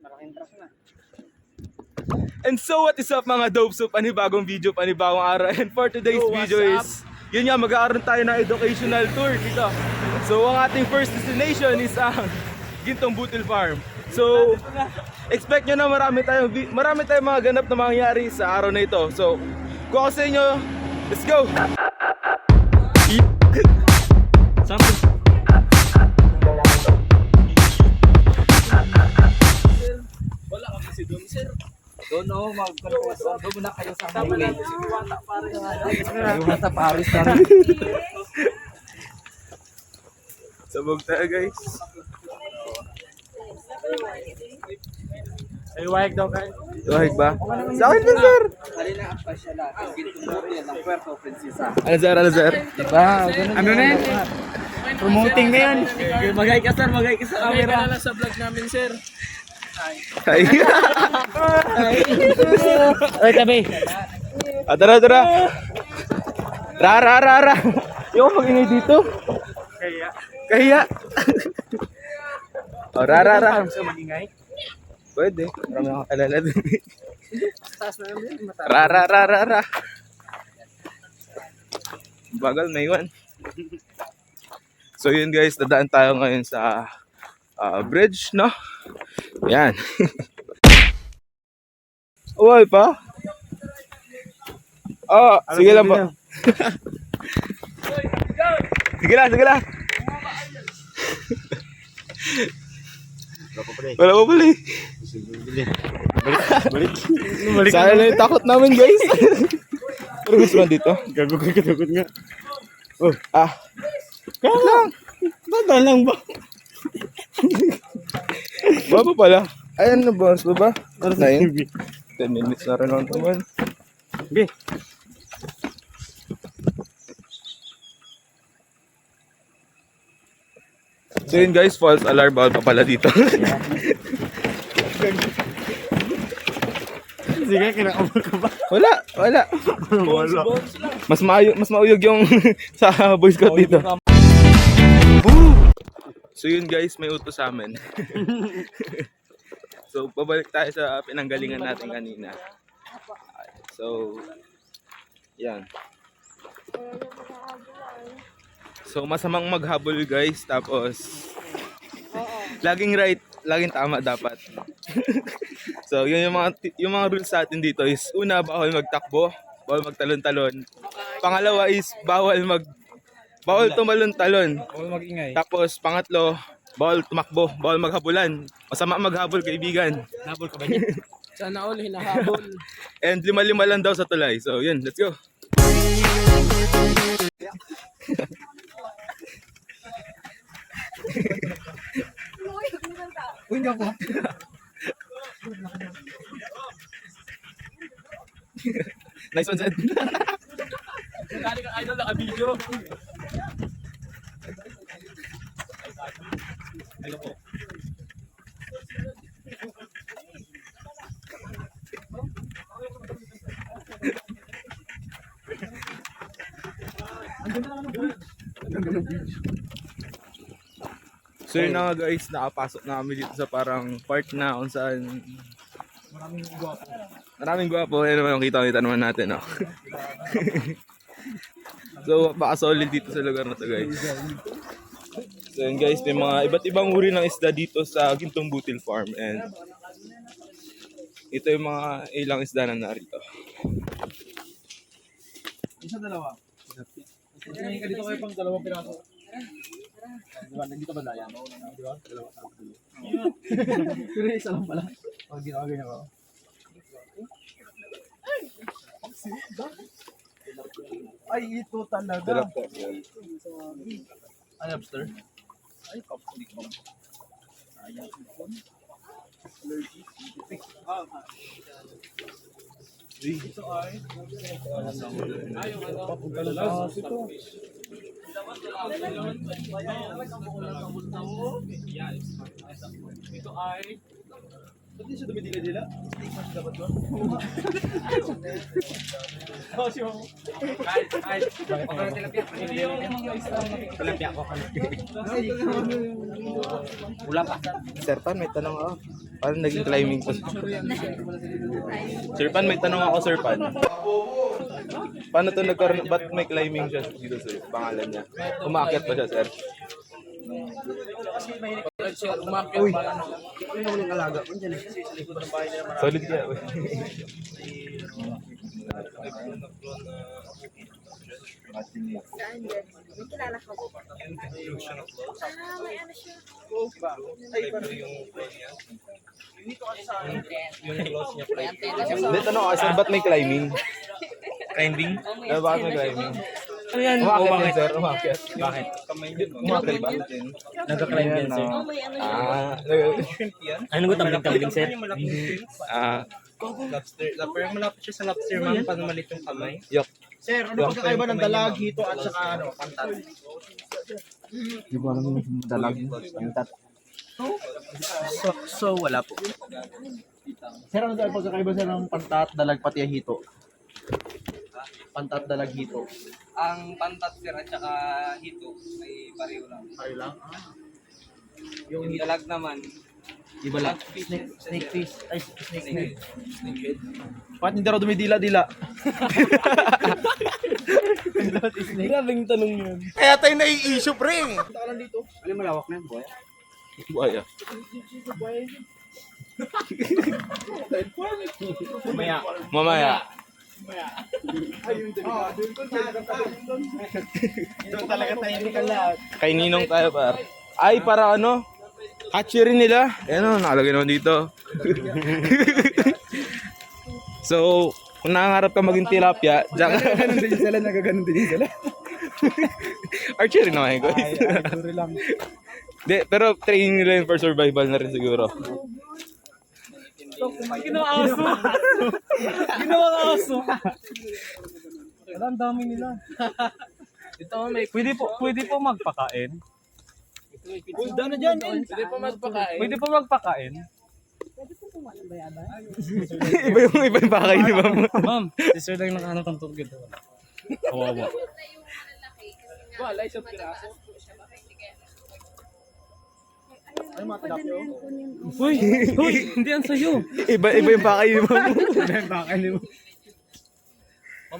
Malaking truck na. And so what is up mga dope? So panibagong video, panibagong araw. And for today's video is, yun nga, mag-aaroon tayo ng educational tour dito. So ang ating first destination is ang Gintong Butil Farm. So expect nyo na marami tayong mga ganap na mangyayari sa araw na ito. So kung ako sa inyo, let's go! Wala ka kasi doon, sir. Doon ako mag-confess. Doon muna kayo sa highway. Iwata Paris na rin. Sabog tayo guys. Ay, wayag daw kayo. Wahig ba? Sa akin din, sir! Halina ang pasya natin. Gintong Butil ng Puerto Princesa. Ano sir? Ano sir? Diba? Ano na yan? Promoting na yan. Magay ka sir, magay ka sa camera. Magay ka sa vlog namin, sir. Ay. Ay, tabi. Tara, tara. Ra. Yung mag-ingay dito. Kahiya. Oh, ra. Sa magingay. Pwede. Marami akong kalala dun. Taas na namin. Ra. Bagal na iwan. So yun guys, dadaan tayo ngayon sa bridge, no? Yan. Uwal pa? Oh, sige lang po. Sige lang. Wala pa pala eh. Balik. Sana lang yung takot namin guys. Pero gusto mo dito? Takot nga. Oh, kaya lang. Bata lang ba? Baba pala. Ayan na boss, baba. Ano na yun? 10 minutes na rin lang naman. Okay. So yun guys, false alarm bawal pa pala dito. Sige, kinakabahan ka ba? Wala. Mas mauyog yung sa Boy Scout dito. So yun guys, may utos sa amin. So babalik tayo sa pinanggalingan natin kanina. So yan. So masamang maghabol guys, tapos laging right, laging tama dapat. So yun yung mga rules sa atin dito is una, bawal magtakbo, bawal magtalon-talon. Pangalawa is bawal tumalon-talon. Huwag mag-ingay. Tapos pangatlo, bawal tumakbo, bawal maghabulan. Masama maghabol kaibigan. Nabol ka ba niya? Sana all, hinahabol. And lima-lima lang daw sa tulay. So yun, let's go. Uy, nga po. Nice one, Zed. Dali ka idol, naka-video. Hello po. So yun na nga guys, nakapasok na kami dito sa parang park na kung saan maraming gwapo. Yan naman yung kita naman natin, no? So baka solid dito sa lugar na to guys. So yun guys, may mga iba't ibang uri ng isda dito sa Gintong Butil Farm. And ito yung mga ilang isda na narito. Isa dalawa. Tingin ka dito kayo pang dalawang piraso. Diba? Nandito ba daya? Diba? Dalawa. Pero isa lang pala. Pag ginawa ganyan ko. Ay, ito talaga. Sarap po. Ay, lobster. Ay, kapuli ko. Ay, allergic. Ito ay papunta lang sa ito. Ito ay ba't di siya dumidila-dila? Stigma siya dapat doon? Oo, siya mo. Kahit. Tilapia ko. Sir Pan, may tanong ako. Paano naging climbing to? Sir Pan, may tanong ako, Sir Pan. Paano to nagkaroon? Ba't may climbing siya dito, sir? Pangalan niya. Umakyat pa siya, sir. Uy, ano naman yung alaga ko dyan? Solid ka. Saan dyan? May kilala ka po. May ano siya. Hindi, tanong ako, sir, ba't may climbing? Climbing? Bakit may climbing? Ano yan? Umakyat yan, sir. Umakyat. Bakit? Umakyat ba? Nagka-climb yan, sir. Oh, may ano siya. Ano ko tambling kambing, sir? Lobster. Pero malapit siya sa lobster, ma'am. Paano malit yung kamay? Yok. Sir, ano pagkakaiba ng dalag, hito at saka ano, pantat? Hindi ko alam yung dalag. Pantat. So wala po. Sir, ano tayo pagkakaiba sir ng pantat, dalag, pati hito? Pantat, dalag, hito. Ang pantat sir at saka hito ay pareho lang. Ay lang. Yung dalag naman, Iba lang. Snake fish. Ay, snake head. Bakit hindi raw dumidila-dila? Grabing tanong yun. Kaya tayo nai-issue, pre! Punta ka lang dito. ano malawak na boy? Buhaya. Mamaya. Doon talaga tayo ni lahat. Kay Ninong tayo, par. Ay, para ano? Hatchery nila. Ayan o, nakalagay naman dito. So, kung nangangarap ka maging tilapia, diyan ka. Ganun din sila, nagaganon din sila. Archery naman, guys. Sorry lang. De, pero training nila yun for survival na rin siguro. Ginawa aso. Ang dami nila. Ito may Pwede po magpakain. Uy, daan na dyan. pwede pa magpakain. Pwede po magpakain. iba yung pakay ni ma'am. Ma'am, si sir lang nakahanap ng turkey doon. Kawawa. Wala isang piraso. Ay, mga tilapia. Uy, hindi yan sa'yo. Iba yung pakay ni ma'am.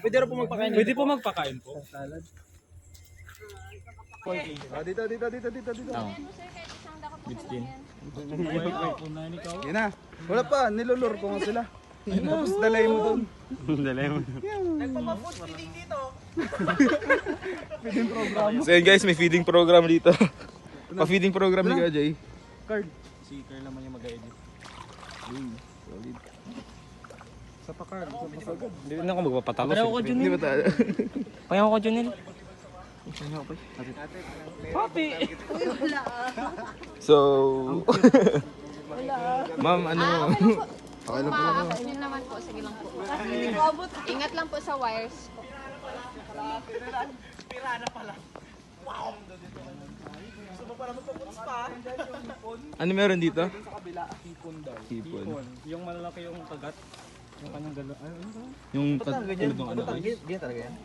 Pwede rin po magpakain. Pwede po magpakain po. Dito. Yan na. Wala pa, nilulur ko nga sila. Tapos dalay mo doon. So yun guys, may feeding program dito. Pa-feeding program ni Kuya Jay. Si Carl naman yung mag-edit. Hindi na ako magpapatalo. Pareho ko, Hindi ba tayo? Pareho ko, Junel. Papi! So, ma'am, ano? Okay lang pala. Yun naman po, sige lang po. Ingat lang po sa wires. Ano meron dito? Hipon daw. Hipon. Yung malalaki yung kagat. Yung kanyang galo. Ano ba? Yung katulad ng ano? Ganyan talaga yan.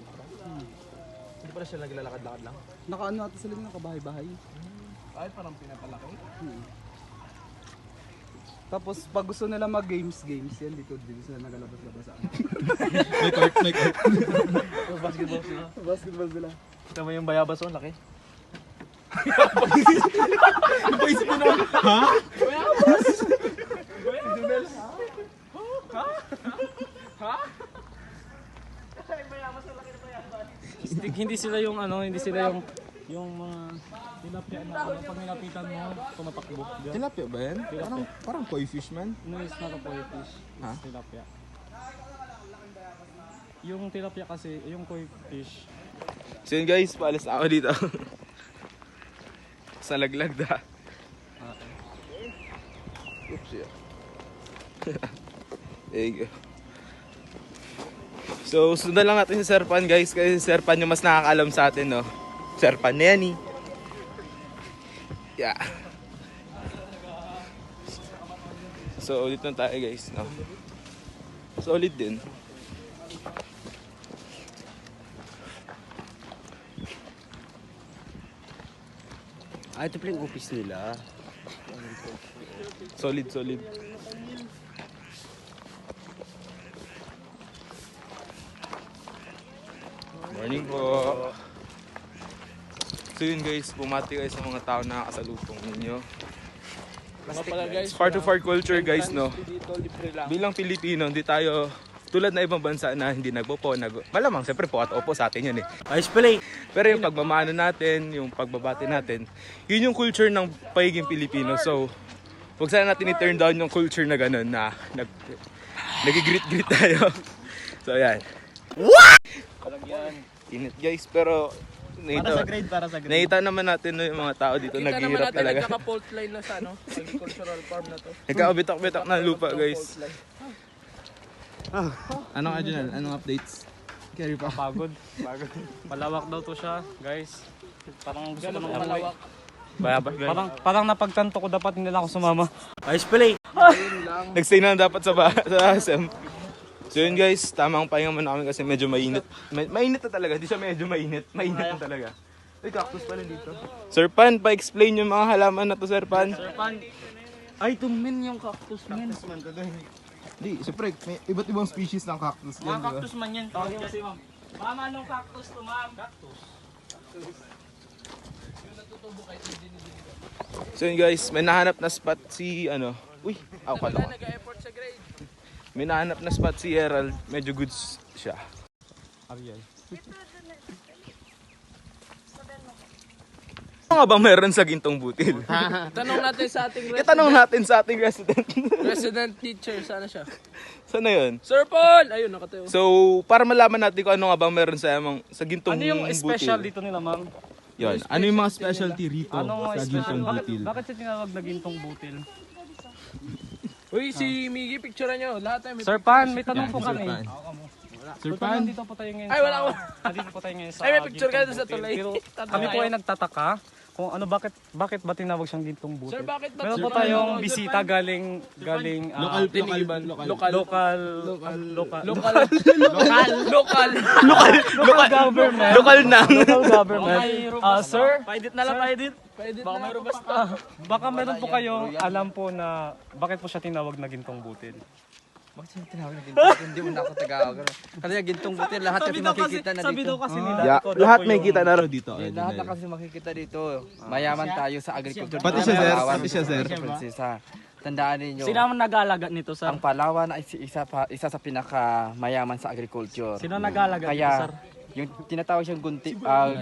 Hindi pala siya naglalakad-lakad lang. Nakaano ata sila ng kabahay-bahay. Ay, parang pinapalaki. Tapos pag gusto nila mag-games yan dito sila nagalabas-labas. May court. Basketball sila. Kita mo yung bayabas o, laki. Napaisip mo naman, ha? Hindi sila yung ano, hindi sila yung mga tilapia na ano, pag nilapitan mo, tumatakbo. Tilapia ba yan? Parang koi fish man. No, it's not a koi fish. Ha? It's tilapia. Yung tilapia kasi, yung koi fish. So yun guys, paalis na ako dito. Sa laglag da. Oops, yeah. There you go. So, sundan lang natin si Sir Pan guys, kasi si Sir Pan yung mas nakakaalam sa atin, no? Sir Pan na yan, eh. Yeah. So, ulit na tayo guys, no? Solid din. Ito pala yung office nila. Solid. Morning po. So yun guys, bumati kayo sa mga tao na kasalubong ninyo. It's part of our culture guys, no? Bilang Pilipino, hindi tayo tulad na ibang bansa na hindi nagpopo, malamang siyempre po at opo sa atin yun eh. Ayos pala. Pero yung pagmamano natin, yung pagbabati natin, yun yung culture ng pagiging Pilipino. So, huwag sana natin i-turn down yung culture na gano'n na nag-greet-greet tayo. So, ayan. What? Init guys, pero Para sa grade. nakita naman natin yung mga tao dito naghihirap talaga. Nagkaka-fault line na sa agricultural farm na to. Nagkakabitak-bitak na lupa guys. Anong adjonal? Anong updates? Carry pa. Pagod. Malawak daw to siya, guys. Parang gusto ko nang Malawak. Bayabas guys. Parang napagtanto ko dapat hindi lang ako sumama. Ayos pala. Nagstay na dapat sa SM. So yun guys, tamang pahinga muna kami kasi medyo mainit. Mainit na talaga, di siya medyo mainit. Mainit na talaga. Ay, cactus pala dito. Sir Pan, pa-explain yung mga halaman na to, Sir Pan. Ay, tumin yung cactus man. Di, siyempre, may iba't ibang species ng cactus yan, di ba? Cactus man yan. Tawagin mo si ma'am. Ma'am, anong cactus to, ma'am? Cactus. So yun guys, may nahanap na spot si uy, ako pala. Nag-effort sa grade. May nahanap na spot si Errol, medyo goods siya. Ariel. Ano nga bang meron sa Gintong Butil? Tanong natin sa ating Itanong natin sa ating resident. resident teacher. Sana siya. Sana yun? Sir Paul! Ayun, nakatayo. So, para malaman natin kung ano nga bang meron sa Gintong Ano yung Butil. special dito nila, ma'am? Yun. Ano yung mga specialty rito Anong sa special? Gintong Butil? Bakit siya tinawag na gintong butil? Uy, si Miggy, picturean nyo. Lahat tayo may... Sir Pan, may tanong po kami. Sir Pan, Pan? nandito po tayo ngayon Ay, wala ako. Nandito po tayo ngayon sa Ay, may picture ka Gintong doon sa Butil. tulay. Pero kami po ay nagtataka kung ano bakit ba tinawag siyang gintong butil. Sir, bakit ba? Meron po tayong bisita galing local government. Lokal na. Local government. Sir, Paedit na lang, paedit. baka meron baka meron po kayong alam po na bakit po siya tinawag na gintong butil. Bakit siya tinawag na gintong? Hindi mo na ako tagawag. Kasi gintong butil, lahat kasi makikita na Sabi dito. daw kasi nila. Yeah, ito daw lahat po may yung- kita na raw dito. Lahat na kasi makikita dito. Mayaman tayo sa agriculture. Pati siya, sir. Palawan, Pati siya, sir. Prinsesa. Tandaan ninyo, Sino ang nag-aalaga nito, sir? ang Palawan ay isa sa pinakamayaman sa agriculture. Sino nag-aalaga dito, sir? Kaya yung tinatawag siyang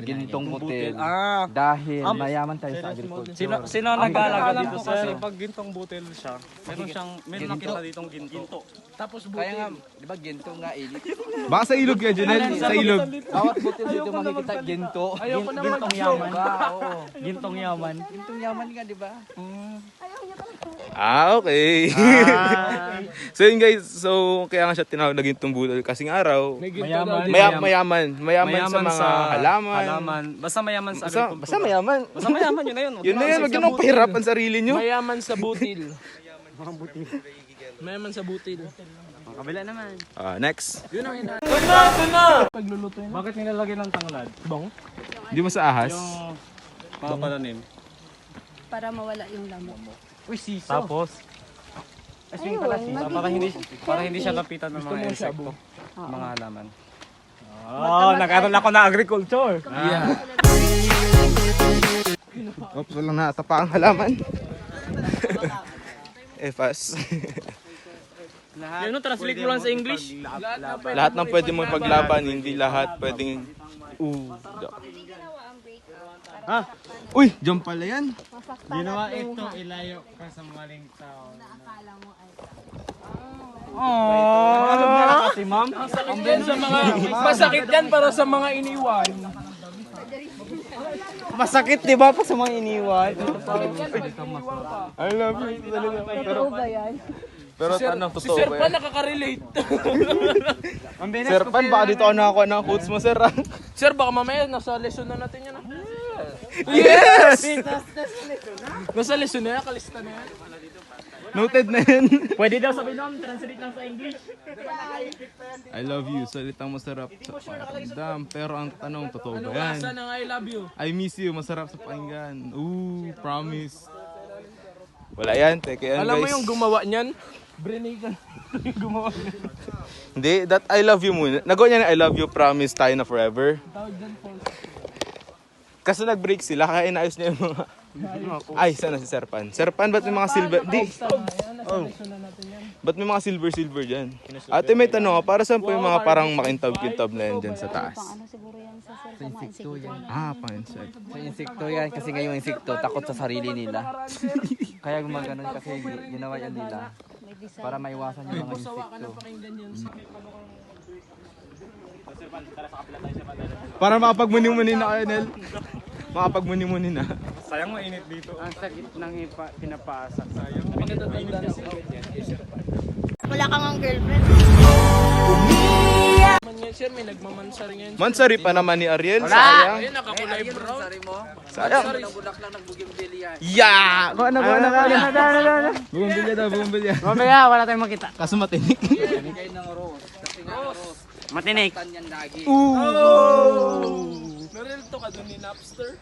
gintong butil Ah, dahil mayaman tayo sa agriculture. sino nag-aalaga dito, sir? Kasi pag gintong butil siya, meron nakita ditong ginto. Tapos Kaya nga, di ba ginto nga edit? Baka sa ilog yan, Junel. Sa ilog. Bawat butil dito makikita ginto. Gintong yaman. Oo. Gintong yaman. Gintong yaman nga, di ba? Okay. So yun guys, so kaya nga siya tinawag na Gintong Butil kasing araw. Mayaman sa mga halaman. Basta mayaman sa Basta agrikultura. mayaman. Basta mayaman yun na yun. Yun na yun, wag yun ang pahirapan sarili nyo. mayaman sa butil. Mayaman sa butil. Kabila naman. Next. Yun ang ina. Bakit nilalagay ng tanglad? Hindi mo sa ahas. Yung mga pananim. Para mawala yung lamok. Tapos, para hindi siya lapitan ng mga insekto. Mga halaman. Nag-aral ako na agriculture. Oops, walang natapa ang halaman. Fast. Yun, translate mo lang sa English. Lahat ng pwede mo paglaban, hindi lahat pwedeng Uy, jump pala yan. Ginawa ito, ilayo ka sa maling tao. Akala mo ay... Alam niya na kasi, ma'am. Masakit yan para sa mga iniwan. Masakit, di ba, pa sa mga iniwan? I love you. Totoo ba yan? Pero tanong, Si totoo Sir ba pa yan? nakaka-relate. Sir Pan, baka dito ako nakakuha ng quotes mo, sir. Sir, baka mamaya nasa lesson na natin yan. Yes! Nasa lesson na yan, kalista na yan. Noted na yan. Pwede daw sabihin nun, translate lang sa English. I love you. Salitang masarap sa pakiramdam. Pero ang tanong, totoo ba yan? Saan ang I love you? I miss you. Masarap sa pakinggan. Ooh, promise. Wala yan. Teke yan, guys. Alam mo yung gumawa niyan? Brenigan. Gumawa na. Hindi, that I love you muna. Nagawa niya na I love you, promise tayo na forever. Tawag dyan, Paul. Kasi nag-break sila, kaya inayos niya yung mga... Ay, sana si Serpan. Serpan, ba't may mga silver? Di. Ba't may mga silver dyan? Ate, may tanong ako, para saan po yung mga parang makintab-kintab na yan dyan sa taas? Ano siguro yan sa sir, sa mga insekto. Ah, pang-insect. Sa insekto yan kasi ngayong insekto takot sa sarili nila. Kaya gumaganon kasi ginawa yan nila May design. para maiwasan yung mga insekto. Para makapagmuni-muni na kayo, Nel. Makapagmuni-muni na. Ang sakit ng pinapasak. Sayang. Wala kang ang girlfriend. Sir, may nagmamansa rin ngayon. Mansari pa naman ni Ariel. Sayang. Ayun, nakakulay brown. Sari mo, Sayang. ng bulak lang nagbugimbilya. Yeah! Kuha na. Bumumbilya daw, bumumbilya. Mamaya, wala tayong makita. Kaso matinik. Bigay ng rose. Kasi nga rose, Matinik. tan yan lagi. Narilto ka dun ni Napster.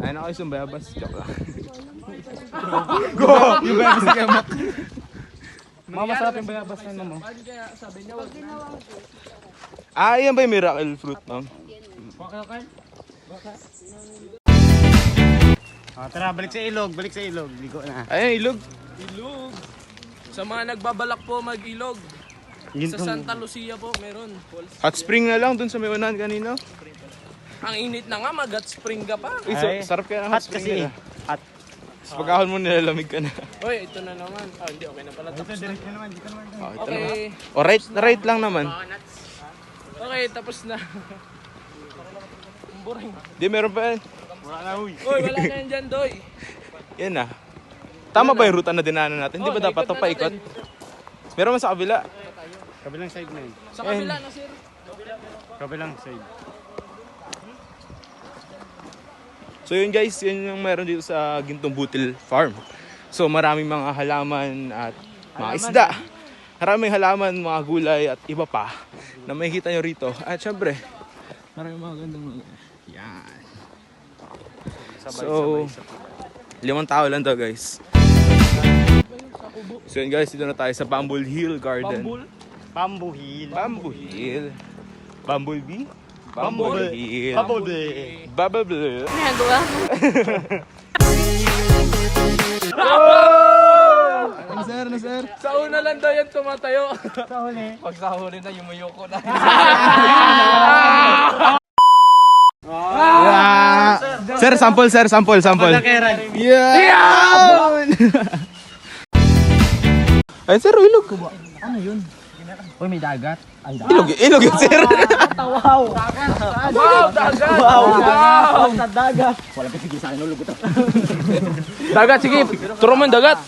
Ayun ako yung bayabas. Joke lang. Go! Yung bayabas ni Kemak. Masarap yung bayabas na mo. Ah, yan ba yung miracle fruit, ma'am? Tara, balik sa ilog. Ligo na. Ayun, ilog. Ilog. Sa mga nagbabalak po mag-ilog. Sa Santa Lucia po, meron. Hot spring na lang dun sa may unahan kanina. Ang init na nga, mag-hot spring ka pa. Uy, so, sarap kaya ng hot spring nila. Hot. Tapos pagkahon mo nilalamig ka na. Uy, ito na naman. Ah, hindi, okay na pala. Tapos na. Oh, ito naman. Okay. O, right lang naman. Okay, tapos na. Boring. Di, meron pa yan. Uy, wala na yan dyan, Doy. Yan na. Tama ba yung ruta na dinanan natin? Hindi ba dapat naikot ito na paikot? natin. Meron man sa kabila. Kabilang side na yun. Sa kabila na, sir. Kabilang side. So yun guys, yun yung meron dito sa Gintong Butil Farm. So maraming mga halaman at mga isda. Maraming halaman, mga gulay at iba pa na makikita nyo rito. At syempre, maraming mga gandang mga... Yan. So, 5 tao lang to guys. So yun guys, dito na tayo sa Bamboo Hill Garden. Bamboo Hill. Bamboo Hill. Bumblebee? Bumble. Hill. Bumblebee. Bumblebee. Ginagawa mo. Ano sir? Sa una lang daw yan tumatayo. Pag sa huli na, yumuyoko na. Sir, sample. Yeah! Ay, sir, ilog. Uy, may dagat. Ilog yun, sir. Wow, dagat! Wow! Dagat, sige. Turo mo yung dagat.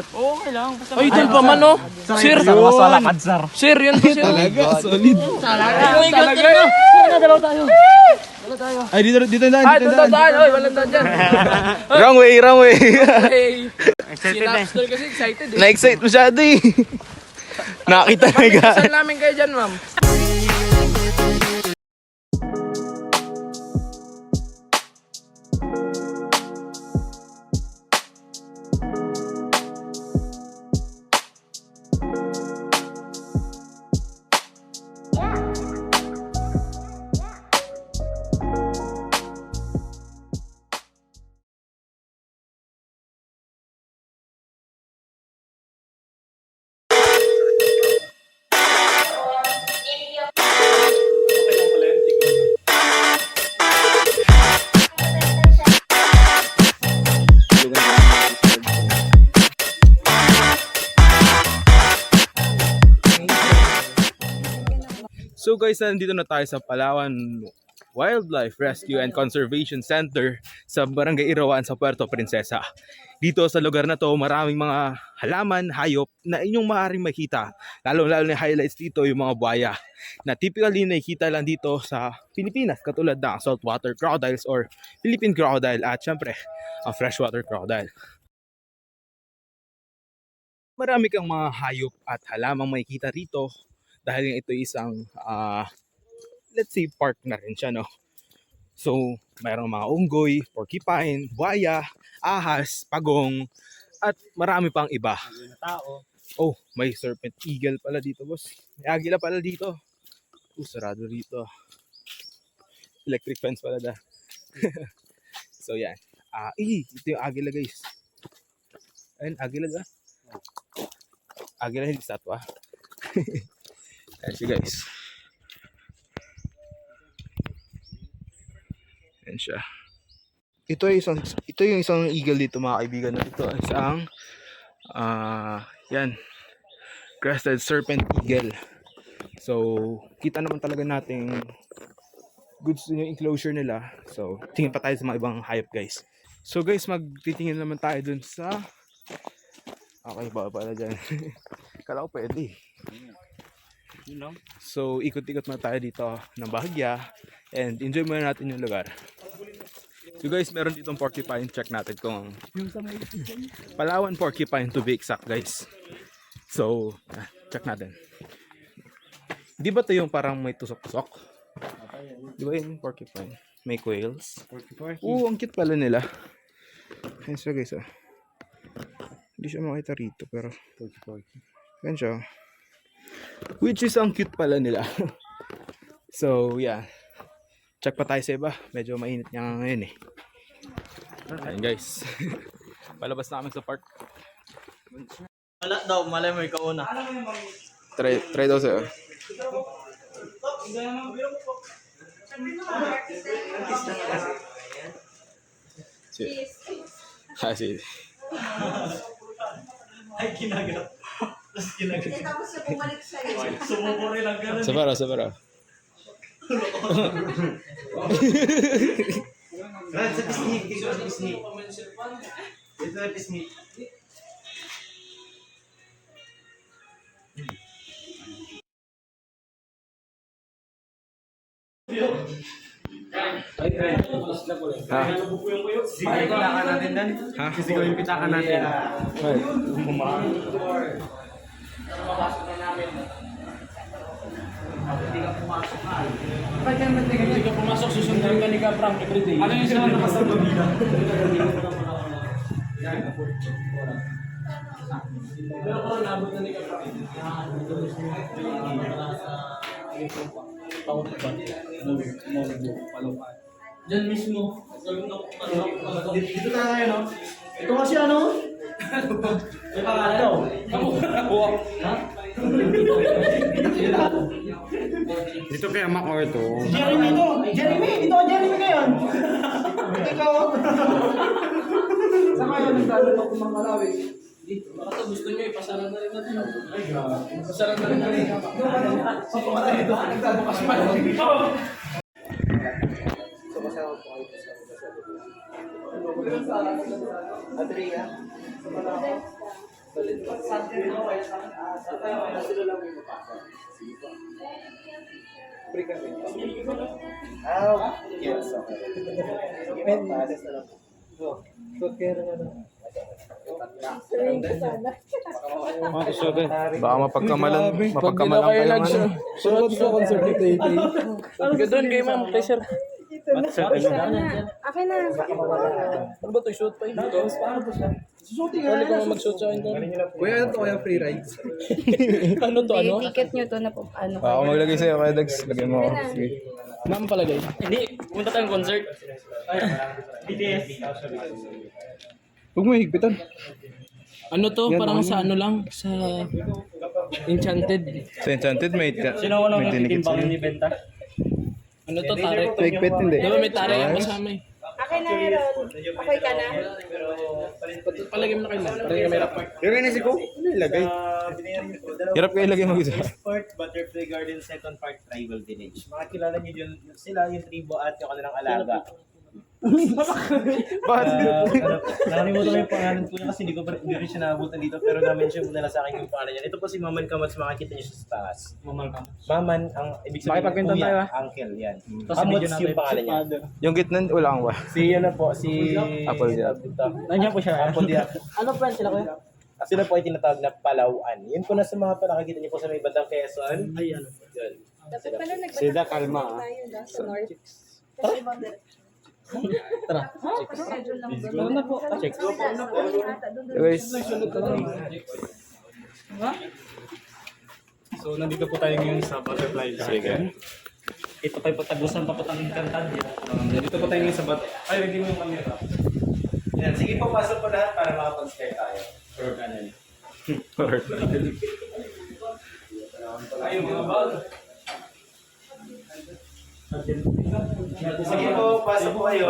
Okay lang. Ay, doon pa man, oh. Sir. Sir, yun to, sir. Talaga, solid. Talaga. Ay, dito na. Ay, doon tayo. Ay, walang daan dyan. Wrong way. Hey. Si Napster kasi excited eh. Na-excite masyado eh. Nakita na ga. Saan namin kayo dyan, ma'am? So guys, nandito na tayo sa Palawan Wildlife Rescue and Conservation Center sa Barangay Irawan sa Puerto Princesa. Dito sa lugar na to, maraming mga halaman, hayop na inyong maaaring makita. Lalo-lalo na highlights dito yung mga buhaya na typically nakikita lang dito sa Pilipinas, katulad ng saltwater crocodiles or Philippine crocodile at syempre ang freshwater crocodile. Marami kang mga hayop at halamang makikita rito dahil ito isang let's say park na rin siya, no? So mayroong mga unggoy, porcupine, buhaya, ahas, pagong at marami pang iba. Tao. Oh, may serpent eagle pala dito, boss. May agila pala dito. Sarado dito. Electric fence pala da. So yan. Ito yung agila, guys. Ayun, agila da. Agila hindi statwa. Ayan siya, guys. Ayan siya. Ito yung isang eagle dito, mga kaibigan. Ito ay isang yan, crested serpent eagle. So, kita naman talaga natin goods yung enclosure nila. So, tingin pa tayo sa mga ibang hayop, guys. So, guys, magtitingin naman tayo dun sa okay, baka pala dyan. Kala ko pwede. So, ikot-ikot na tayo dito ng bahagya and enjoy muna natin yung lugar. So guys, meron ditong porcupine. Check natin kung Palawan porcupine to be exact, guys. So, check natin. Di ba ito yung parang may tusok-tusok? Di ba yung porcupine? May quails? Oo, ang cute pala nila. Ayan siya, guys. Hindi siya makita rito, pero ayan siya. Which is ang cute pala nila. So, yeah. Check pa tayo sa iba. Medyo mainit nga ngayon eh. Ayan, guys. Palabas na kami sa park. Wala daw, malay mo ikaw una. Try daw sa'yo. Sige. Ay, kinagat. Tapos kinagat. Tapos siya bumalik sa'yo. Sumuko rin lang ganun. Sabara. Brad, sa pisngi. Dito sa pisngi. Dito sa pisngi. Sisigaw yung pitaka natin. Hindi ka pumasok, susundan ka ni Kapram everyday. Ano yung sila nakasal babila? Pero kung nabot na ni Kapram, diyan mismo. Dito tayo ngayon, no? Ito kasi ano? May pangalan daw. Ha? Dito kaya Mac to. Jeremy to! Jeremy! Dito ka Jeremy ngayon! Ikaw! Saan kayo nagdalo ng kumangalawi? Baka to gusto nyo ipasaran na rin natin. Ay, grabe. Ipasaran na rin natin. Sa pangalan ito, nagdabukas pa. Adria. Yes, Baka mapagkamalan pa yung ano. Sunod sa concert ni Tay Tay. Ka doon kay ma'am, pleasure. Akin na. Ano ba ito? Shoot pa yun? Paano to siya? Susuti Hindi ko mag-shoot sa akin doon. Kuya, ano to kaya free rides? Ano to, ano? May ticket nyo to na po. Ano? Ako maglagay sa'yo kaya Dags. Lagyan mo ako. Sige. Ma'am palagay. Hindi, pumunta tayong concert. BTS. Huwag mo higpitan. Ano to? Parang sa ano lang? Sa Enchanted. Sa Enchanted may Sino ko nang tinikit nagtitimbang sa'yo. ni Benta? Ano to? Tarek. Higpit hindi. Di ba may tarek ang kasama eh? Akin na meron. Okay ka na? Palagay mo na kayo ma'am. Parang may rap. Yung na si Ko? Ano ilagay? Binayaran ko. Dalawa. Hirap kayo ilagay mag-isa. First part, Butterfly Garden. Second part, Tribal Village. Makakilala niyo yun, sila, yung tribo at yung kanilang alaga. Bakit? Nakalimutan ko yung pangalan ko niya kasi hindi rin siya naabutan dito pero na-mention mo nila sa akin yung pangalan niya. Ito po si Maman Kamats, makikita niyo siya sa taas. Maman, ang ibig sabihin Makipagkwentuhan tayo, ha? Uncle, yan. Kamats yung pangalan niya. Yung gitna, wala kang ba? Si ano po, si Apple Diap. Nandiyan po siya, Apple Diap. Ano pa sila kuya? Sila po ay tinatawag na Palawan. Yun po na sa mga nakikita niyo po sa may bandang Quezon. Ay, ano po. Yun. Dapat pala Sida, kalma, tayo sa north. Kasi Tara. Tara na po. Check. Guys, So, nandito po tayo ngayon sa Butterfly Garden. Ito tayo patagusan pa patang Encantadia. Nandito po tayo ngayon sa Ay, hindi mo yung camera. Yan, sige po, pasok po lahat para makapag-start tayo. Or kanan. Ayun, mga bag. Sige po, pasok po kayo.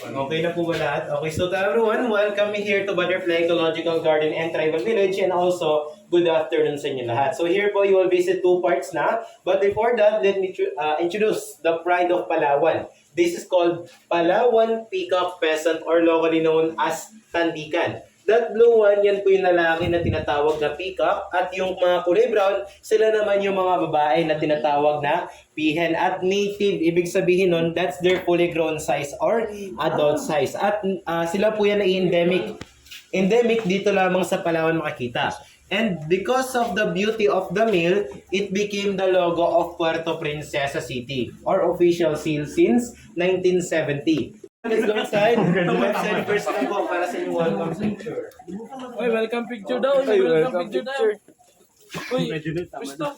Okay na po ba lahat? Okay, so to everyone, welcome here to Butterfly Ecological Garden and Tribal Village, and also good afternoon sa inyo lahat. So here po, you will visit 2 parts na. But before that, let me introduce the pride of Palawan. This is called Palawan Peacock Pheasant, or locally known as Tandikan. That blue one, yan po yung lalaki na tinatawag na peacock, at yung mga kulay brown, sila naman yung mga babae na tinatawag na peahen. At native, ibig sabihin nun, that's their fully grown size or adult size. At sila po yan ay endemic dito lamang sa Palawan makikita. And because of the beauty of the male, it became the logo of Puerto Princesa City, or official seal since 1970. Let's go inside. Let's send first na po para sa inyong welcome picture. Uy, welcome picture daw. Uy, welcome picture. Uy, gusto.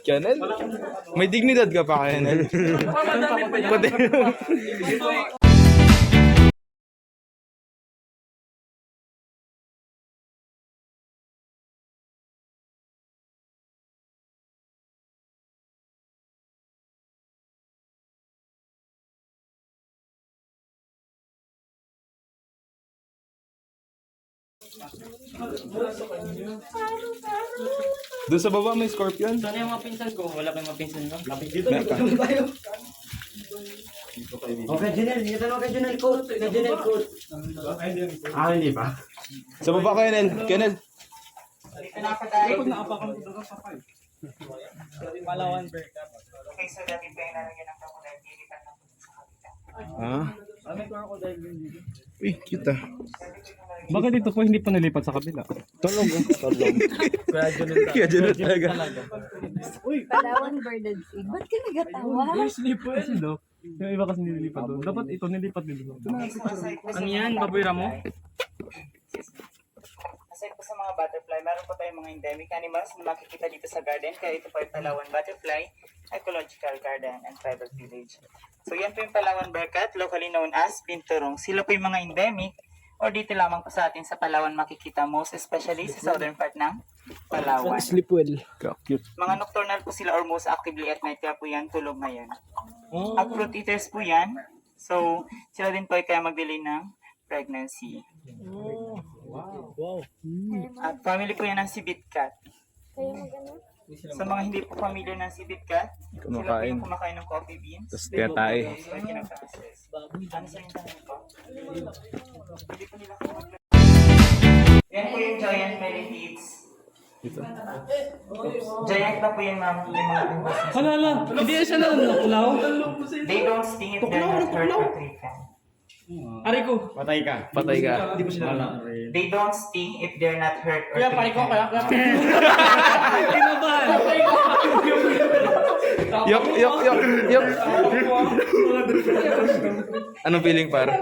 Kennel? May dignidad ka pa, Kennel. Madami pa yan. Pati. Uy, Doon sa baba may scorpion. Sana yung mga pinsan ko, wala pa yung mga pinsan ko. Okay, Janelle. Dito na kay Janelle coat. Kay Janelle coat. Hindi pa. Sa baba, Kennel. Kennel. Palawan Bear Cup. Okay, so dati pa yung nalagyan ng crocodile, dilipat na po sa kabila. Ah. May crocodile din dito. Uy, cute ah. Bakit dito po hindi pa nalipat sa kabila? Tulog. Kaya dyan talaga. Palawan Bird and Sea. Ba't ka nagatawa? Slipper. Yung iba kasi nililipat doon. Dapat ito nilipat din doon. Ano yan? Baboy ramo? Aside po sa mga butterfly, meron po tayong mga endemic animals na makikita dito sa garden. Kaya ito po yung Palawan Butterfly Ecological Garden and Tribal Village. So yan po yung Palawan Bearcat, locally known as Binturong. Sila po yung mga endemic or dito lamang po sa atin sa Palawan makikita, most especially sa southern part ng Palawan. Sleep well. Cute. Mga nocturnal po sila or most actively at night, kaya po yan tulog ngayon. At fruit eaters po yan. So sila din po ay kaya mag-delay ng pregnancy. At family po yan ng Cibit Cat. Sa mga hindi po familiar ng Cibit Cat, sila po Kumakain. yung kumakain ng coffee beans. Tapos kaya tayo. So, kinaprocess. Ano sa yung tanong po? Hindi po nila kumakain. Yan po yung giant millipedes. Giant na po yan, ma'am. Yung mga pimples. Halala! Hindi siya nanulaw? They don't sting if they're not hurt or threatened. Ari ko. Patay ka. Hindi ko sila They don't sting if they're not hurt or Kaya pare ko, threatened. Kinabahan. Yok. Anong feeling, par?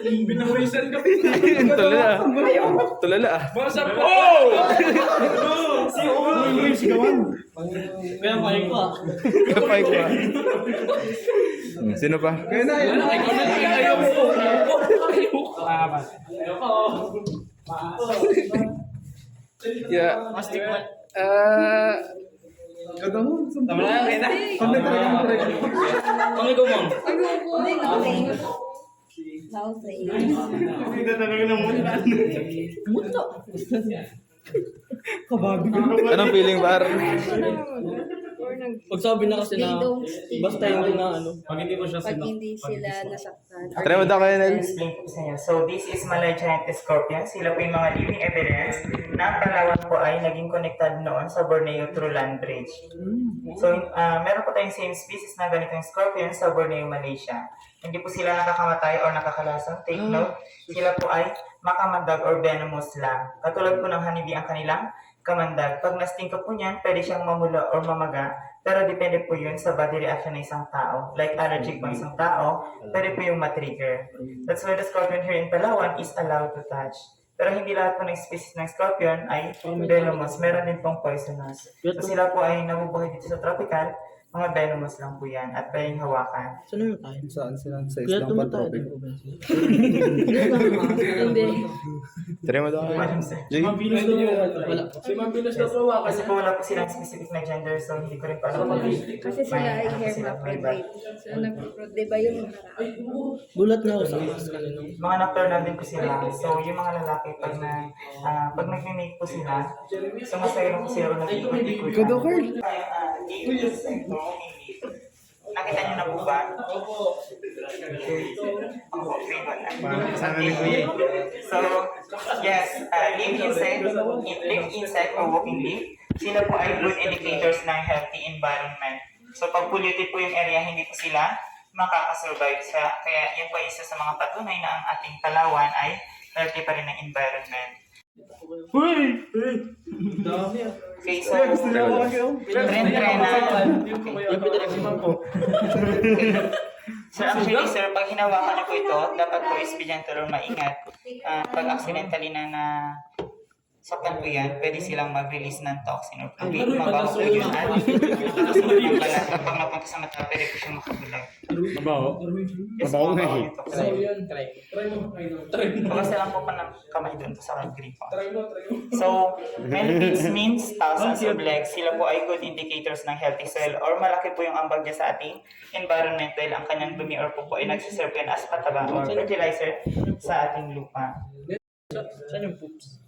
Binawisan ka. Tulala ah. Basta po! Kaya pare ko ah. Kapay ko ah. Sino pa? Ayaw ko. Yeah. Tama na, kaya na. Ang ikaw, ma'am. Anong feeling, par? Pag sabi na kasi na, basta hindi na ano. Pag hindi mo siya Pag hindi sila nasaktan. Try mo daw, Kennel. Explain po sa inyo. So this is Malay giant scorpion. Sila po yung mga living evidence na ang Palawan po ay naging connected noon sa Borneo through land bridge. So meron po tayong same species na ganitong scorpion sa Borneo, Malaysia. Hindi po sila nakakamatay or nakakalasang. Take note, sila po ay makamandag or venomous lang. Katulad po ng honeybee ang kanilang kamandag. Pag nasting ka po niyan, pwede siyang mamula or mamaga Pero depende po yun sa body reaction ng isang tao. Like allergic po ng isang tao, pwede po yung matrigger. That's why the scorpion here in Palawan is allowed to touch. Pero hindi lahat po ng species ng scorpion ay venomous. Meron din pong poisonous. So sila po ay nabubuhay dito sa tropical, mga venomous lang po yan at pwedeng hawakan. Saan silang sa islang pantropic? Hindi. Try mo daw. Kasi po wala po silang specific na gender, so hindi ko rin pa alam kung Kasi sila ay ano po sila, may iba. hermaphrodite. So, nag-diba yung Mga nocturnal din po sila. So, yung mga lalaki, pag nag-mate po sila, so masaya po sila nag-ikot-ikot. Ikaw daw, Carl? Nakita niyo na po ba? So, yes, living insect or walking leaf, sila po ay good indicators ng healthy environment. So, pag polluted po yung area, hindi po sila makakasurvive. Kaya yan po isa sa mga patunay na ang ating Palawan ay healthy pa rin ang environment. Okay, so, So actually sir, pag hinawakan niyo po ito, dapat po is vigilant or maingat. Pag accidentally na saktan po yan, pwede silang mag-release ng toxin or fluid. Mabaho po yun at nakasunod ng balat. Kapag napunta sa mata, pwede po siyang makabulag. Mabaho? Yes, mabaho nga eh. Pagkasa lang po pa ng kamay doon sa gripo. So, millipedes means thousands of legs. Sila po ay good indicators ng healthy soil or malaki po yung ambag niya sa ating environment dahil ang kanyang dumi or pupo ay nagsiserve yan as pataba or fertilizer sa ating lupa. Saan yung poops?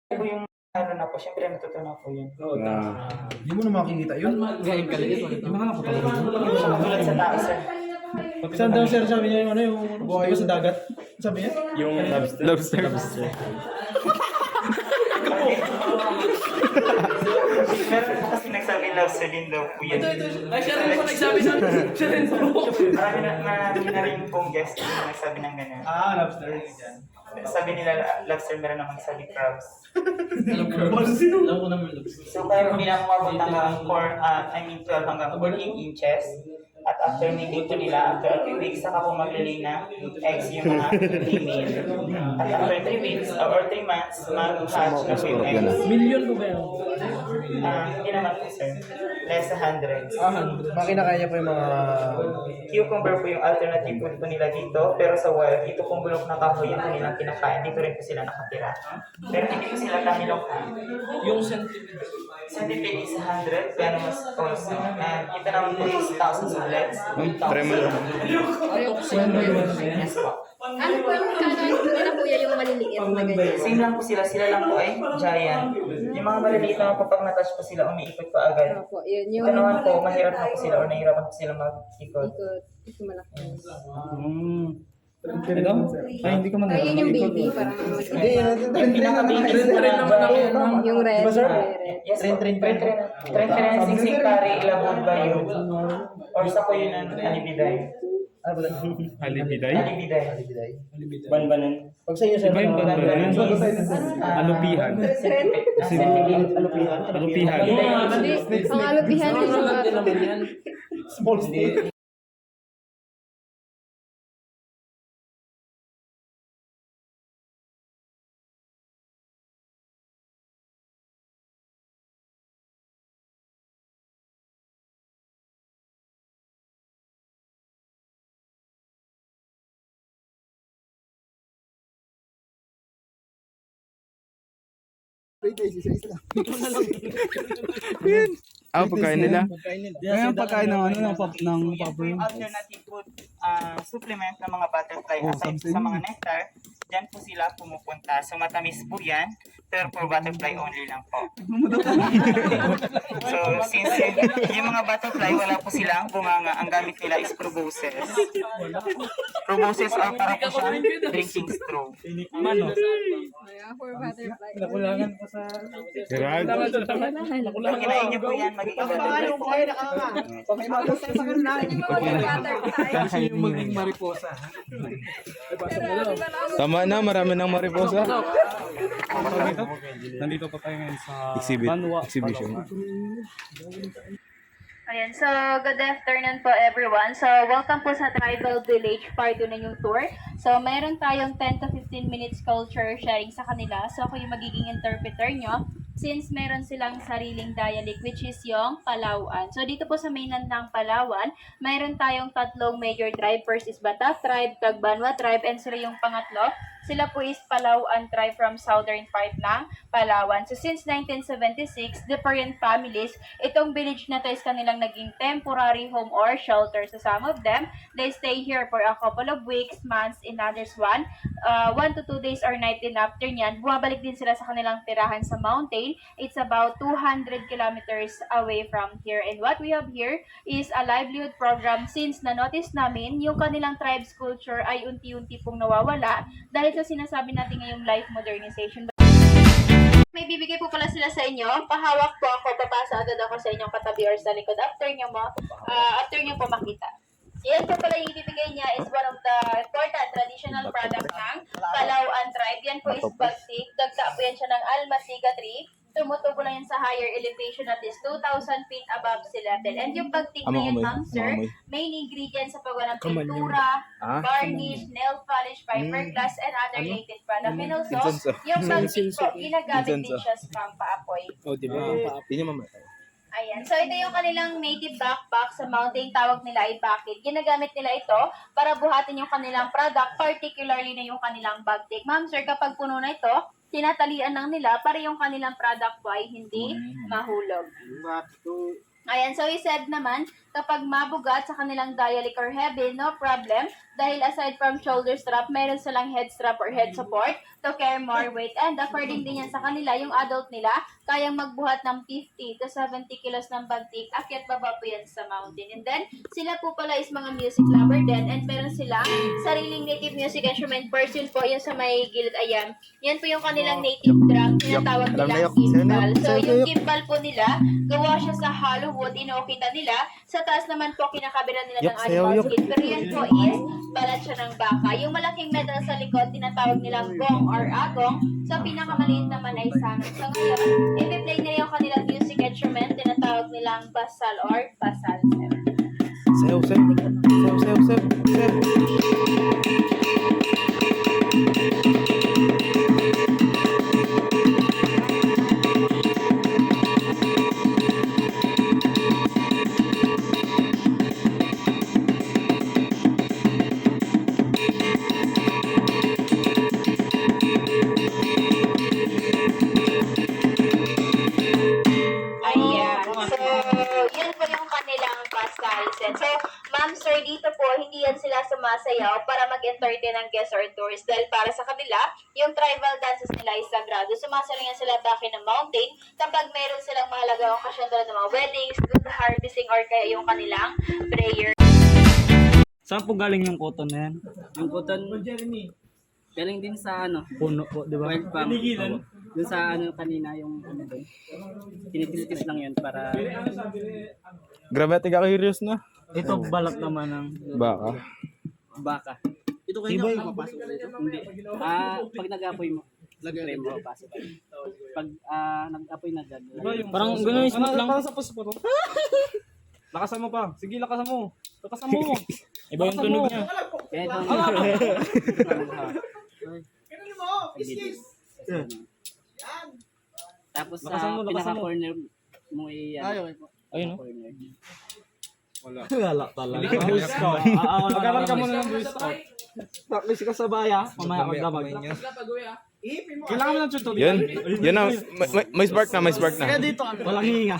Po yung ano na po, syempre natuto na po yun. Hindi mo na makikita yun. Galing ka liit. Tulad sa tao, sir. Saan daw sir sabi niya yung ano yung buhay sa dagat? Sabi niya? Yung lobster. Meron po kasi nagsabi lobster din daw po yan. Ay, siya rin po nagsabi sa siya rin po. Marami na rin pong guest na nagsabi ng ganyan. Lobster. Sabi nila lobster, meron namang sabi crabs. Alam ko naman lobster. So kaya hindi na umabot hanggang 12 hanggang 14 inches. At after mating po nila, after a few weeks, saka po maglilay na eggs yung mga female. At after 3 weeks or 3 months, mag-hatch na po yung eggs. Million po ba yun? Hindi naman po sir. Less sa hundreds. Makinakaya niya po yung mga... Cucumber po yung alternative food po nila dito. Pero sa wild, ito pong bulok na kahoy yung kanilang kinakain. Dito rin po sila nakatira. Pero hindi po sila kanilokan. Yung centipede. Centipede is 100, venomous also. And ito naman po is thousands of legs. Try mo daw. Yes po. Ano po yung kanan nila kuya yung maliliit na ganyan? Same lang po sila. Sila lang po ay giant. Yung mga maliliit naman po pag natouch po sila, umiikot po agad. Opo, yun yung... Ito naman po, mahirap na po sila or nahihirapan po sila mag-ikot. Ito malaki. Ito? Ay, hindi ko man. Ay, yun yung baby, parang... Yung pinaka-baby pa rin naman ako. Yung red. Yes, trend singsing pare, ilabon ba yun? Or sa ko yun ang alibiday. Alibiday? Alibiday. Ban-banan. Pag sa inyo sir, Iba yung ban-banan. Alupihan. Alupihan. Alupihan. Ang alupihan yung Small stick. Pagkain nila. Ngayon pagkain ng ano ng popper. Yung alternative food supplement ng mga butterfly aside sa mga nectar, dyan po sila pumupunta. So matamis po yan, pero for butterfly only lang po. So since yung mga butterfly wala po silang bunganga, ang gamit nila is proboscis. Proboscis or para po siyang drinking straw. for butterfly. Nakulangan pa sa... Gerald. Pag kinain niyo po yan, magiging butterfly po. Kasi yung maging mariposa. Tama na, marami ng mariposa. Nandito pa tayo ngayon sa Exhibition. Ayan, so good afternoon po everyone. So welcome po sa Tribal Village Part 2 na yung tour. So mayroon tayong 10 to 15 minutes culture sharing sa kanila. So ako yung magiging interpreter nyo since meron silang sariling dialect which is yung Palawan. So dito po sa mainland ng Palawan, mayroon tayong tatlong major tribe. First is Batak tribe, Tagbanwa tribe, and sila yung pangatlo. Sila po is Palawan tribe from southern part ng Palawan. So since 1976, different families, itong village na to is kanilang naging temporary home or shelter. So some of them, they stay here for a couple of weeks, months, in others 1 to 2 days or night. Din after nyan, bumabalik din sila sa kanilang tirahan sa mountain. It's about 200 kilometers away from here. And what we have here is a livelihood program since na-notice namin yung kanilang tribe's culture ay unti-unti pong nawawala dahil sa sinasabi natin ngayong life modernization. May bibigay po pala sila sa inyo. Pahawak po ako, papasa agad ako sa inyong katabi or sa likod after nyo po makita. Yan po pala yung ibibigay niya is one of the important traditional product ng Palawan tribe. Yan po is bagsik. Dagta po yan siya ng almasiga tree. Tumutubo lang yan sa higher elevation at is 2,000 feet above sea level. And yung pagtik na yan, ma'am, sir, main ingredients sa paggawa ng pintura, varnish, nail polish, fiberglass, and other related product. And also, yung pagtik po, ginagamit din siya sa pampaapoy. Oh, di ba? Hindi niya mamatay. Ayan. So, ito yung kanilang native backpack sa mountain. Tawag nila ay bucket. Ginagamit nila ito para buhatin yung kanilang product, particularly na yung kanilang bagtik. Ma'am, sir, kapag puno na ito, tinatalian lang nila para yung kanilang product po ay hindi mahulog. Ayan, so we said naman, kapag mabugat sa kanilang dialect or heavy, no problem. Dahil aside from shoulder strap, meron silang head strap or head support to carry more weight. And according din yan sa kanila, yung adult nila, kayang magbuhat ng 50 to 70 kilos ng bagtik. Akyat baba po yan sa mountain. And then, sila po pala is mga music lover din. And meron silang sariling native music instrument. First yun po, yun sa may gilid. Ayan. Yan po yung kanilang native drum. Tinatawag nilang gimbal. So, yung gimbal po nila, gawa siya sa hollow wood. Inookita nila. Sa taas naman po, kinakabiran nila ng animal skin. Pero yan po is balat siya ng baka. Yung malaking medal sa likod, tinatawag nilang gong or agong. So, pinakamaliit naman ay sangit. So, ngayon, i-play nila yung kanilang music instrument, tinatawag nilang basal or basal. Sayaw, sayaw. Sayaw, sayaw, sayaw. Sayaw. Ayan. So, yun po yung kanilang basal set. So, ma'am, sir, dito po, hindi yan sila sumasayaw para mag-entertain ng guests or tourists. Dahil para sa kanila, yung tribal dances nila ay sagrado. Sumasayaw yan sila back in the mountain kapag meron silang mahalagang okasyon tulad ng mga weddings, good harvesting, or kaya yung kanilang prayer. Saan po galing yung cotton na yan? Yung cotton, galing din sa puno po, di ba? Wild farm. Doon sa kanina yung doon. Tinitilis lang yun para... Grabe, tiga-curious na. Ito balak naman ng baka. Ito kayo na papasok dito? Hindi. Pag nag-apoy mo, lagay mo papasok. Pag nag-apoy na dyan. Parang gano'n yung smooth lang. Lakasan mo pa. Sige, lakasan mo. Lakasan mo. Iba yung tunog niya. Kaya ito. Tapos sa pinaka-corner mo ayun o. Wala talaga. Boy Scout. Magkaroon ka muna ng Boy Scout. Practice ka sa baya. Mamaya magdamag. Kailangan mo ng tutorial. Yun na. May spark na, may spark na. Kaya dito, walang hihinga.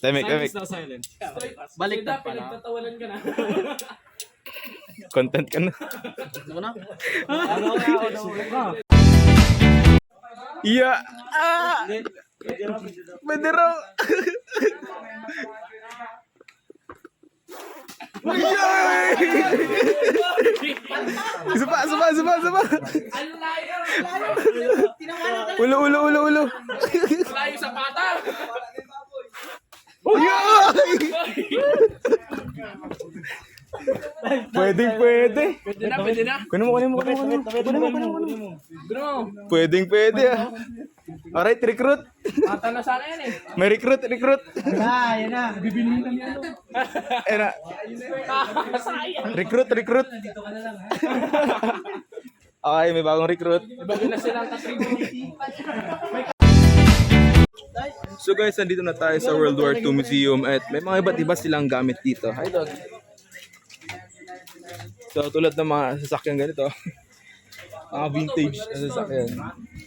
Timik, timik. Silence. Baliktad pala. Content ka na. Iya. Pwede raw. Isa pa. Ulo. Layo sa pata! Pwede. Pwede na. Kunin mo. Bro! Pwede ah. Alright, recruit. Mata na sana yan eh. May recruit. Yan na. Bibiliin kami ano. Ayun na. Recruit. Okay, may bagong recruit. Bago na silang katribo. So guys, nandito na tayo sa World War II Museum at may mga iba't iba silang gamit dito. Hi dog. So tulad ng mga sasakyan ganito. Mga vintage na sasakyan.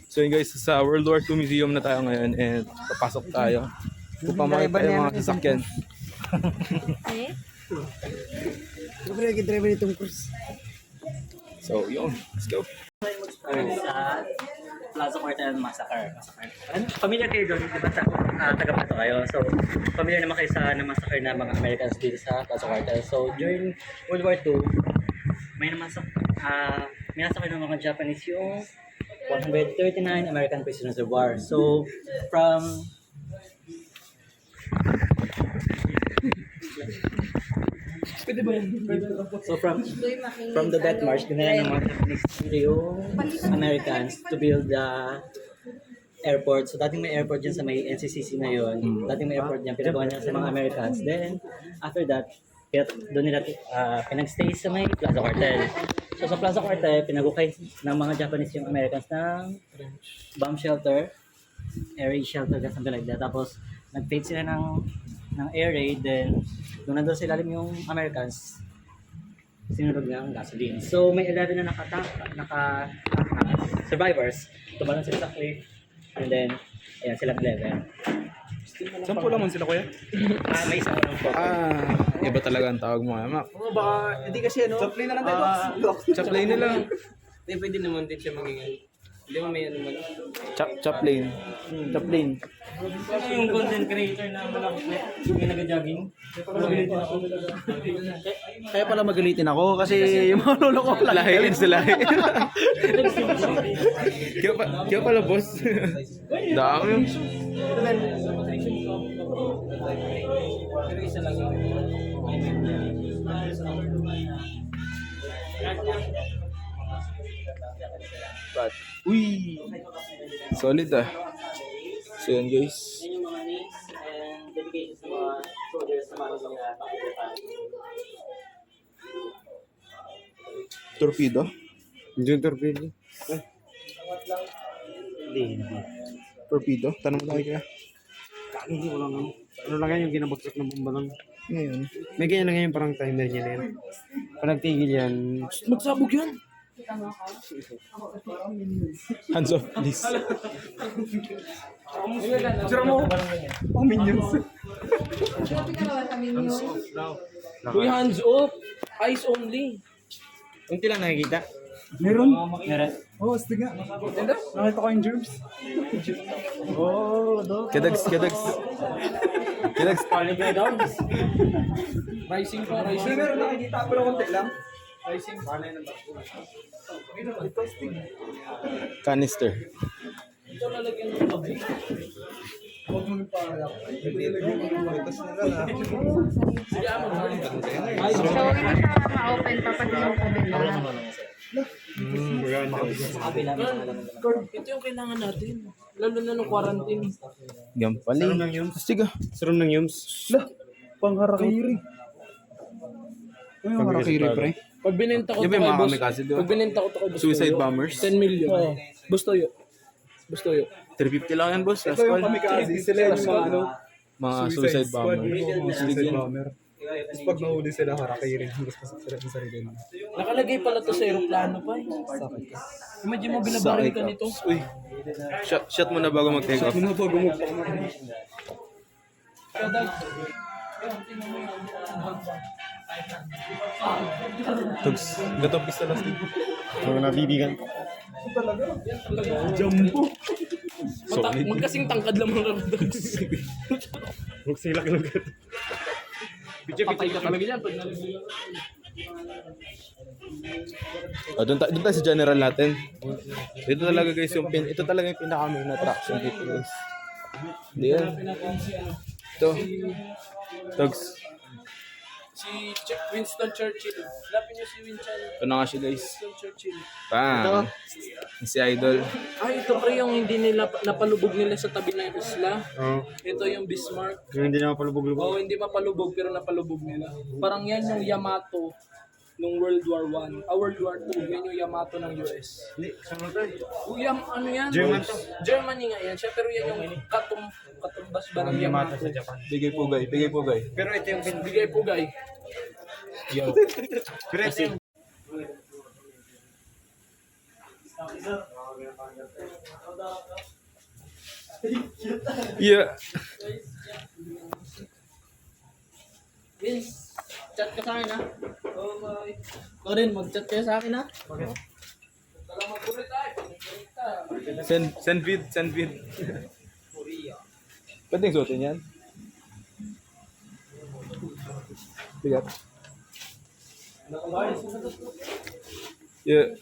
So yun guys, sa World War II Museum na tayo ngayon and papasok tayo. Upang makita yung mga sasakyan. So yun, let's go. Sa Plaza Quartel Massacre. Familiar kayo doon, di ba? Taga-Pato kayo. So, familiar naman kayo sa na-massacre na mga Americans dito sa Plaza Quartel. So, during World War II, may namassacre ng mga Japanese yung 139 American prisoners of war. So, from the death march, dinala ng mga Japanese yung Americans to build the airport. So dating may airport dyan sa may NCCC na yun. Dating may airport dyan, pinagawa niya sa mga Americans. Then, after that, doon nila pinag-stay sa may Plaza Quartel. So sa Plaza Quartel, pinagukay ng mga Japanese yung Americans ng bomb shelter, air raid shelter, something like that. Tapos, nag-fade sila ng air raid, then doon nandun sa ilalim yung Americans, sinurog ng gasoline. So may 11 na survivors, tumalan sila sa cliff, and then ayan silang 11. Saan po naman sila kuya? May isa lang po. Iba talaga ang tawag mo. Mak. Baka hindi kasi ano. Chaplin na lang tayo. Chaplin na lang. Hindi, pwede naman din siya maging hindi mo may ano man. Chaplin. Kasi yung content creator na malaki yung nag-jogging. Kaya pala magalitin ako kasi yung mga lolo ko Lahiin sila. Kaya pala boss. Dami. Uy! Solid ah. So yun guys. Yun yung mga names and dedication sa mga soldiers sa mga Torpedo? Hindi yung torpedo. Torpedo? Tanong mo tayo kaya. Hindi ko lang. Ano lang yan yung ginabagsak ng bomba lang. Ngayon. May ganyan na ngayon parang timer niya na yan. Pag nagtigil yan, Magsabog yan! Hands off please. Sira mo! Oh, minions! Uy, hands up! Eyes only! unti lang nakikita. Meron. Oh, stiga. Nakita ko yung germs. Kadags. Rising pa, rising. Meron nakikita, pero konti lang. Canister. Ito lalagyan ng tabi. So, hindi siya ma-open pa pag yung kabila. Ito yung kailangan natin. Lalo na nung quarantine. Gampali. Astiga. Sarum ng yums. Pangharakiri. Yung harakiri pre. Pag binenta ko Yung to ba yung kay mga boss, kamikaze, di ba? pag binenta ko to kay boss, Suicide bombers? 10 million. Bustoyo. 350 lang yan boss. Last call. Sila yung mga ano. Mga suicide bombers. Tapos pag nahuli sila, harakiri. Tapos pasok sila sa sarili nila. Nakalagay pala to sa aeroplano pa. Imagine mo binabaril ka nito. Uy. Shot mo na bago mag-take off. Tugs. Gatong pista last dito. Mga nabibigan. Magkasing tangkad lang mga dogs. Magsilak lang agad. Patay ka talaga yan pag nalagay. Doon tayo sa general natin. Dito talaga guys ito talaga yung pinaka-main attraction dito guys. Hindi yan. Ito. Tugs. Winston Churchill. Hanapin niyo si Ito na nga siya guys. Winston Churchill. Bang! Si Idol. Ito pre yung hindi nila napalubog nila sa tabi ng isla. Ito yung Bismarck. Yung hindi na mapalubog-lubog. Oo, hindi mapalubog pero napalubog nila. Parang yan yung Yamato nung World War World War II. Yan yung Yamato ng US. Hindi, saan mo tayo? Ano yan? German to. Germany nga yan siya, pero yan yung katumbas ba ng Yamato? sa Japan. Bigay po guys. Pero ito yung Bigay po guys. Pero ito yung Yeah. Vince, chat ka sa akin ha? Oo, bye. Ikaw rin, mag-chat kayo sa akin ha? Okay. Talang mag-ulit tayo. Send vid. Pwede yung suotin yan? Bigat. Yeah.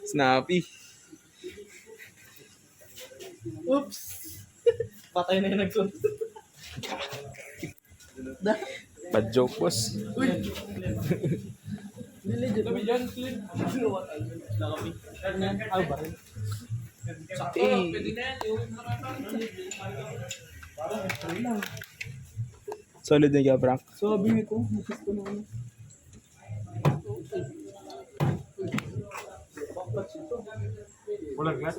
Snappy. Oops! Patay na yung nagsunod. Bad joke, boss. Kami dyan, Clint. Nakami. Ba rin? Sakto, pwede na yan. Solid na yung prank. Sabi nito, gusto na ano. walang gas.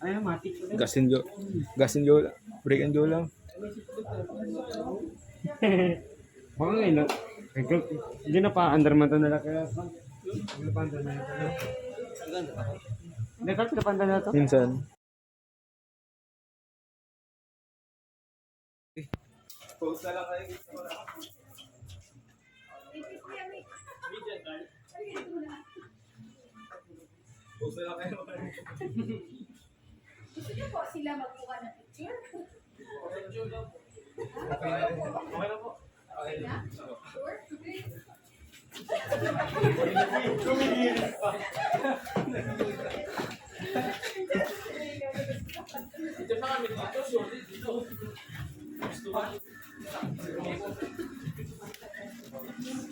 Ay, matik. Gas and go lang. Break and go lang. Baka ngayon, hindi na pa underman to nila kaya. Hindi na pa underman na to. Hindi ka na pa underman na to? Minsan. Post na lang kayo. Post na lang kayo. Gusto niyo po sila magkuha ng picture? Okay na po. Okay na? Sure?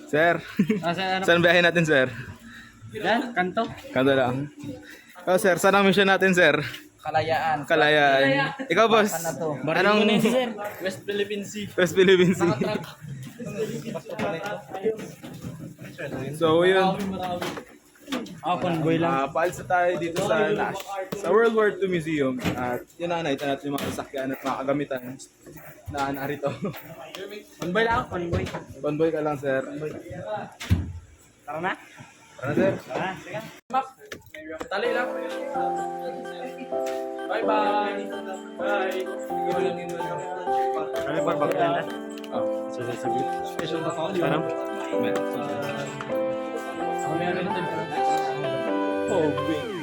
Sir, saan biyahe natin, sir? Yan, kanto. Kanto lang. Oh, sir, saan ang mission natin, sir? Kalayaan. Ikaw, boss? Anong... West Philippine Sea. West Philippine Sea. So, yun. Convoy lang. Paalsa tayo dito sa Nash, sa World War II Museum. At yun na, nakita natin yung mga sasakyan at mga kagamitan na narito. Convoy lang, convoy. Convoy ka lang, sir. Tara na. Tara, sir. Tali lang. Bye-bye. Bye. Kami pa bagyan na. Oh. Sasabi. Special ba ako? Parang? Kami ano natin. Oh, wait.